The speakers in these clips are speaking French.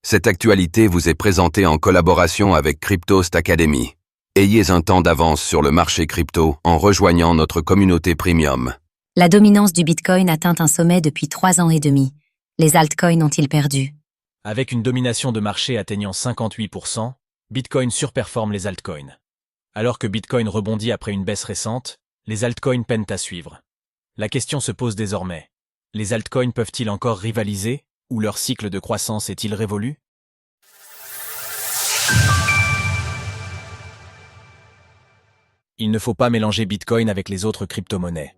Cette actualité vous est présentée en collaboration avec Cryptost Academy. Ayez un temps d'avance sur le marché crypto en rejoignant notre communauté premium. La dominance du Bitcoin atteint un sommet depuis 3 ans et demi. Les altcoins ont-ils perdu? Avec une domination de marché atteignant 58%, Bitcoin surperforme les altcoins. Alors que Bitcoin rebondit après une baisse récente, les altcoins peinent à suivre. La question se pose désormais. Les altcoins peuvent-ils encore rivaliser, ou leur cycle de croissance est-il révolu? Il ne faut pas mélanger Bitcoin avec les autres crypto-monnaies.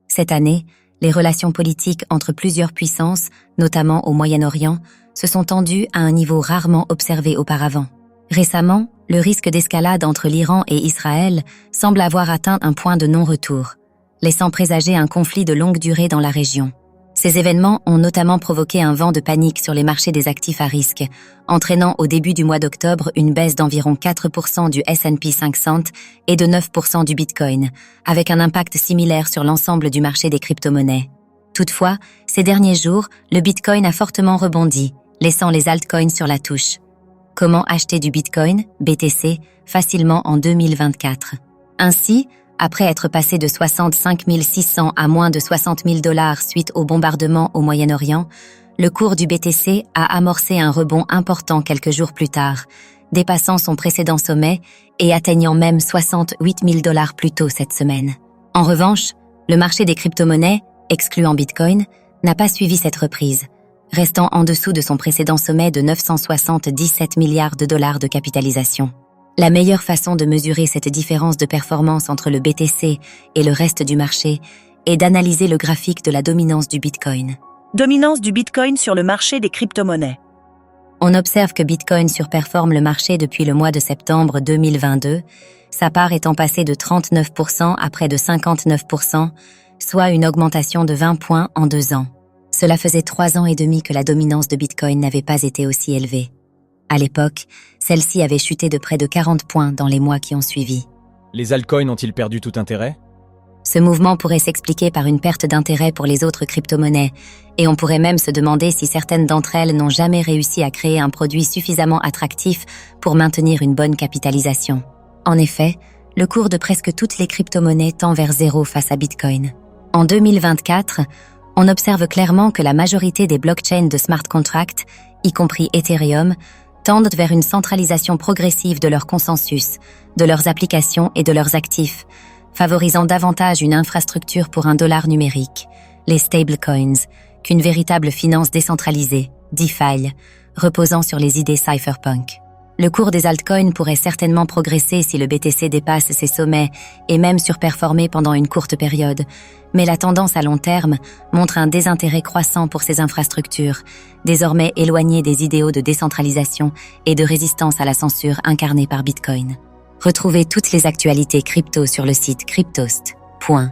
Cette année, les relations politiques entre plusieurs puissances, notamment au Moyen-Orient, se sont tendues à un niveau rarement observé auparavant. Récemment, le risque d'escalade entre l'Iran et Israël semble avoir atteint un point de non-retour, laissant présager un conflit de longue durée dans la région. Ces événements ont notamment provoqué un vent de panique sur les marchés des actifs à risque, entraînant au début du mois d'octobre une baisse d'environ 4% du S&P 500 et de 9% du Bitcoin, avec un impact similaire sur l'ensemble du marché des crypto-monnaies. Toutefois, ces derniers jours, le Bitcoin a fortement rebondi, laissant les altcoins sur la touche. Comment acheter du Bitcoin, BTC, facilement en 2024? Ainsi, après être passé de 65 600 à moins de 60 000 $ suite au bombardement au Moyen-Orient, le cours du BTC a amorcé un rebond important quelques jours plus tard, dépassant son précédent sommet et atteignant même 68 000 $ plus tôt cette semaine. En revanche, le marché des crypto-monnaies, excluant Bitcoin, n'a pas suivi cette reprise, restant en dessous de son précédent sommet de 977 milliards de dollars de capitalisation. La meilleure façon de mesurer cette différence de performance entre le BTC et le reste du marché est d'analyser le graphique de la dominance du Bitcoin. Dominance du Bitcoin sur le marché des crypto-monnaies. On observe que Bitcoin surperforme le marché depuis le mois de septembre 2022, sa part étant passée de 39% à près de 59%, soit une augmentation de 20 points en 2 ans. Cela faisait 3 ans et demi que la dominance de Bitcoin n'avait pas été aussi élevée. À l'époque, celle-ci avait chuté de près de 40 points dans les mois qui ont suivi. Les altcoins ont-ils perdu tout intérêt? Ce mouvement pourrait s'expliquer par une perte d'intérêt pour les autres crypto-monnaies, et on pourrait même se demander si certaines d'entre elles n'ont jamais réussi à créer un produit suffisamment attractif pour maintenir une bonne capitalisation. En effet, le cours de presque toutes les crypto-monnaies tend vers zéro face à Bitcoin. En 2024, on observe clairement que la majorité des blockchains de smart contracts, y compris Ethereum, tendent vers une centralisation progressive de leur consensus, de leurs applications et de leurs actifs, favorisant davantage une infrastructure pour un dollar numérique, les stablecoins, qu'une véritable finance décentralisée, DeFi, reposant sur les idées cypherpunk. Le cours des altcoins pourrait certainement progresser si le BTC dépasse ses sommets et même surperformer pendant une courte période, mais la tendance à long terme montre un désintérêt croissant pour ces infrastructures, désormais éloignées des idéaux de décentralisation et de résistance à la censure incarnée par Bitcoin. Retrouvez toutes les actualités crypto sur le site cryptost.fr.